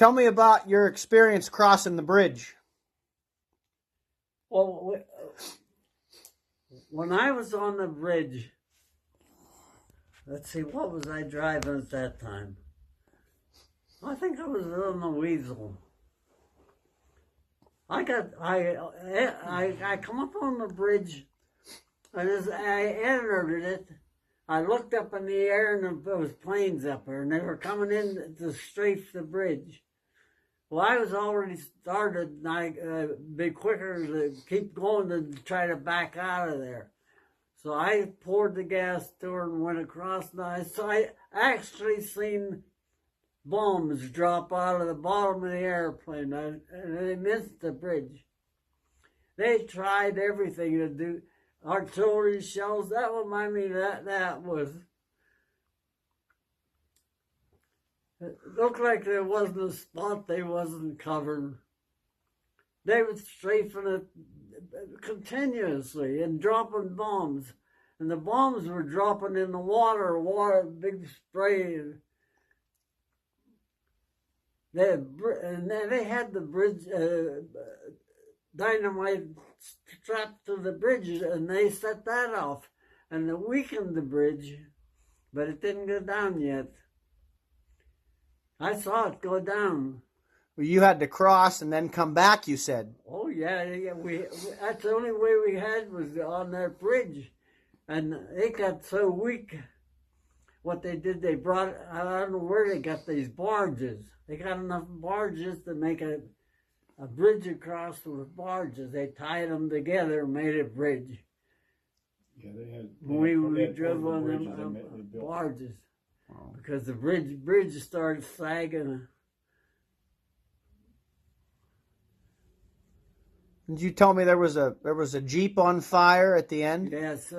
Tell me about your experience crossing the bridge. Well, when I was on the bridge, let's see, what was I driving at that time? I think I was on the Weasel. I come up on the bridge, and as I entered it, I looked up in the air, and there was planes up there, and they were coming in to strafe the bridge. Well, I was already started, and I'd be quicker to keep going than to try to back out of there. So I poured the gas to her and went across, and so I actually seen bombs drop out of the bottom of the airplane, and they missed the bridge. They tried everything to do, artillery shells. That remind me that was. It looked like there wasn't a spot they wasn't covered. They were strafing it continuously and dropping bombs. And the bombs were dropping in the water, big spray. They had the bridge, dynamite strapped to the bridge, and they set that off. And it weakened the bridge, but it didn't go down yet. I saw it go down. Well, you had to cross and then come back, you said. Oh, yeah. That's the only way we had was on that bridge. And it got so weak. What they did, they brought, I don't know where they got these barges. They got enough barges to make a bridge across with barges. They tied them together and made a bridge. Yeah, they had we drove on them barges. Wow. Because the bridge started sagging. Did you tell me there was a Jeep on fire at the end? Yes,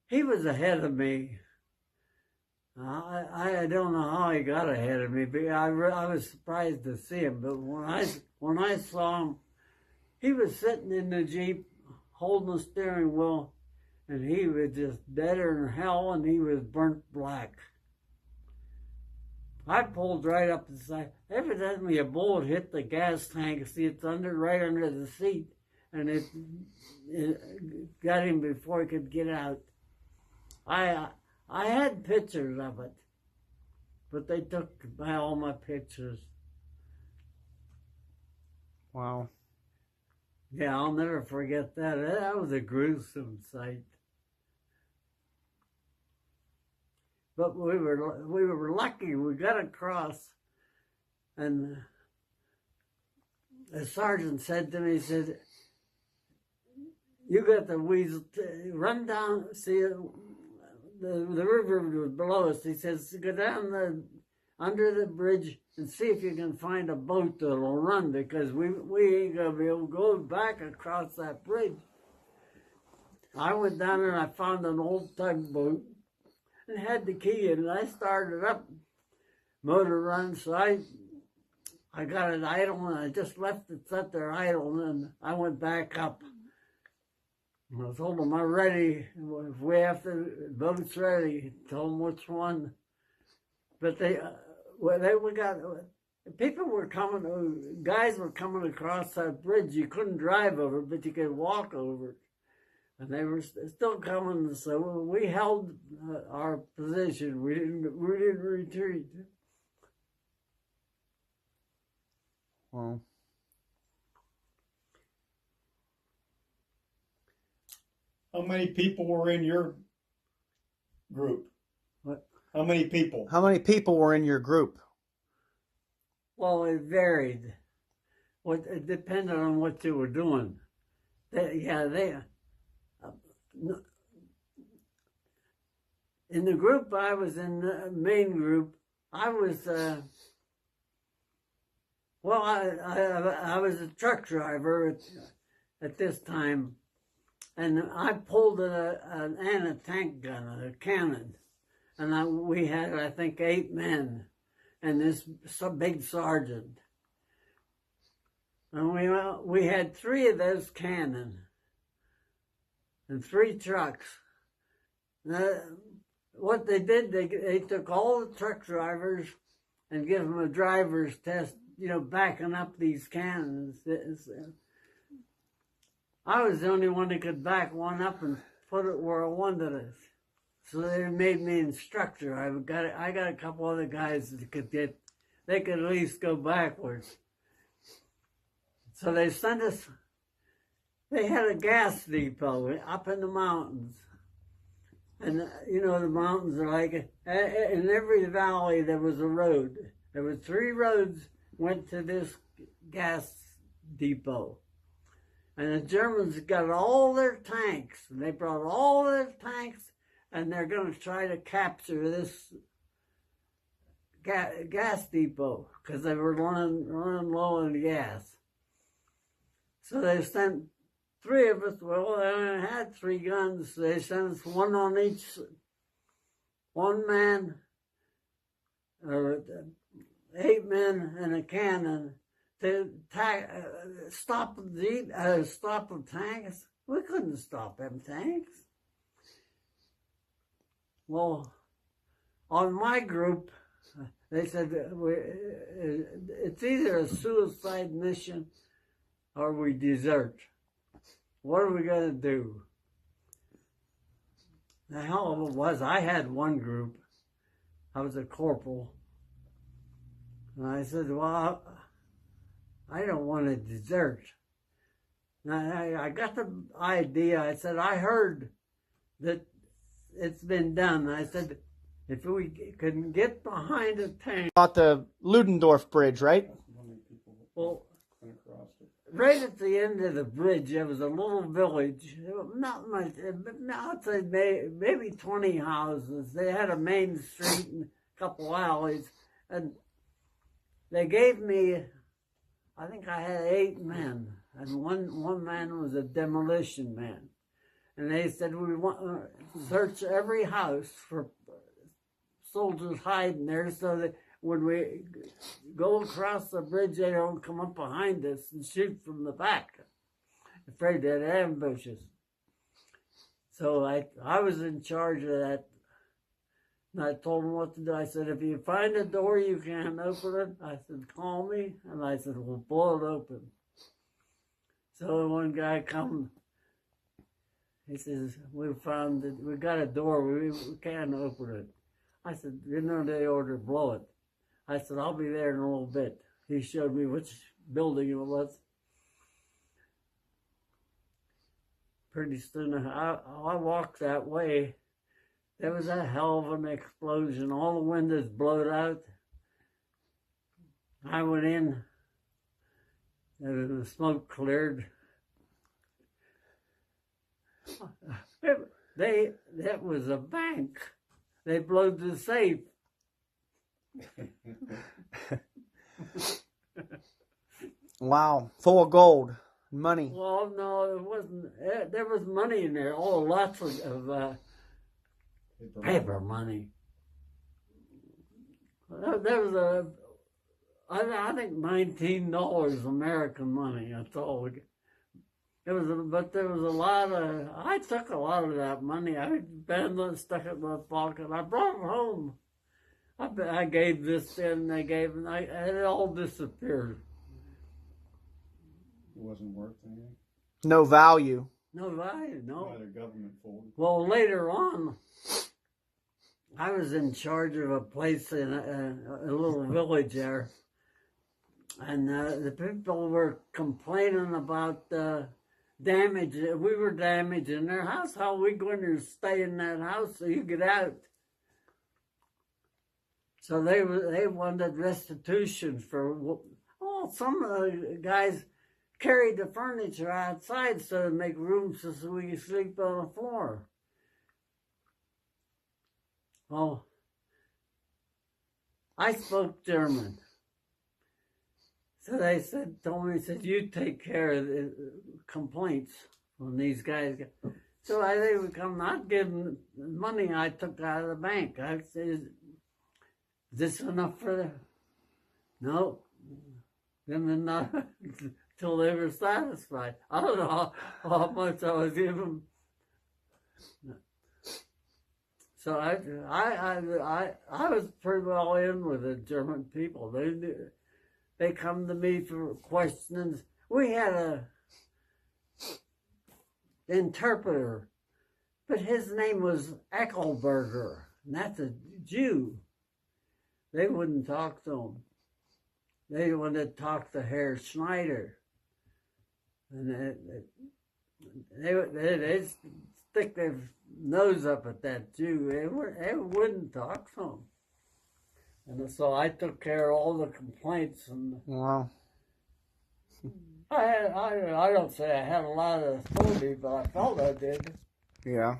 he was ahead of me. I don't know how he got ahead of me, but I was surprised to see him. But when I saw him, he was sitting in the Jeep holding the steering wheel, and he was just deader than hell, and he was burnt black. I pulled right up the side. Evidently, a bullet hit the gas tank. See, it's right under the seat, and it got him before he could get out. I had pictures of it, but they took all my pictures. Wow. Yeah, I'll never forget that. That was a gruesome sight. But we were lucky. We got across, and the sergeant said to me, he said, "You got the Weasel. Run down. See, the river was below us." He says, "Go down under the bridge and see if you can find a boat that'll run, because we ain't gonna be able to go back across that bridge." I went down and I found an old tugboat and had the key, and I started up, motor run, so I got it idle, and I just left it set there idle, and I went back up. And I told them, "I'm ready. If we have to, the boat's ready." Told them which one. But people were coming, guys were coming across that bridge. You couldn't drive over it, but you could walk over it. And they were still coming, so we held our position. We didn't retreat. Wow. How many people were in your group? What? How many people? How many people were in your group? Well, it varied. It depended on what you were doing. In the group I was in, the main group, I was, I was a truck driver at this time, and I pulled an anti-tank gun, a cannon, and we had, I think, 8 men, and this big sergeant. And we had 3 of those cannon and 3 trucks. What they did, they took all the truck drivers and give them a driver's test, backing up these cannons. I was the only one that could back one up and put it where I wanted it. So they made me instructor. I got a couple other guys that they could at least go backwards. So they sent us, they had a gas depot up in the mountains. And the mountains are like, in every valley there was a road. There were 3 roads went to this gas depot. And the Germans got all their tanks, and they brought all their tanks, and they're going to try to capture this gas depot because they were running low on gas. So they sent 3 of us. Well, they only had 3 guns. They sent us one on each, one man, or 8 men and a cannon to stop the tanks. We couldn't stop them tanks. Well, on my group, they said it's either a suicide mission or we desert. What are we going to do? The hell of it was, I had one group. I was a corporal. And I said, well, I don't want to desert. And I got the idea. I said, I heard that it's been done. I said, if we can get behind a tank. About the Ludendorff Bridge, right? Well, right at the end of the bridge, there was a little village. Not much, I'd say maybe 20 houses. They had a main street and a couple alleys. And they gave me, I think I had 8 men. And one man was a demolition man. And they said, we want to search every house for soldiers hiding there so that when we go across the bridge, they don't come up behind us and shoot from the back, afraid they'd ambushes. So I was in charge of that. And I told them what to do. I said, if you find a door you can't open it, I said, call me. And I said, we'll blow it open. So one guy come. He says, we got a door, we can't open it. I said, they order blow it. I said, I'll be there in a little bit. He showed me which building it was. Pretty soon, I walked that way. There was a hell of an explosion. All the windows blowed out. I went in, and the smoke cleared. That was a bank. They blowed the safe. Wow, full of gold, money. Well, no, it wasn't. There was money in there. Oh, lots of paper money. There was I think $19 American money. That's all. But there was a lot of. I took a lot of that money. I banded, stuck it in my pocket. I brought it home. I gave this in. They gave, and it all disappeared. It wasn't worth anything. No value. No value. No. Neither government for it. Well, later on, I was in charge of a place in a little village there, and the people were complaining about damage. We were damaging their house. How are we going to stay in that house so you get out? So they wanted restitution for. Oh, some of the guys carried the furniture outside so to make room so we could sleep on the floor. Well, I spoke German. So they told me, you take care of the complaints when these guys get. So they would come, not give them the money I took out of the bank. I said, is this enough for them? No. Then not until they were satisfied. I don't know how much I was giving them. So I was pretty well in with the German people. They come to me for questions. We had a interpreter, but his name was Eckelberger, and that's a Jew. They wouldn't talk to him. They wanted to talk to Herr Schneider, and they stick their nose up at that Jew. They wouldn't talk to him. And so I took care of all the complaints. And Wow. I don't say I had a lot of authority, but I felt I did. Yeah.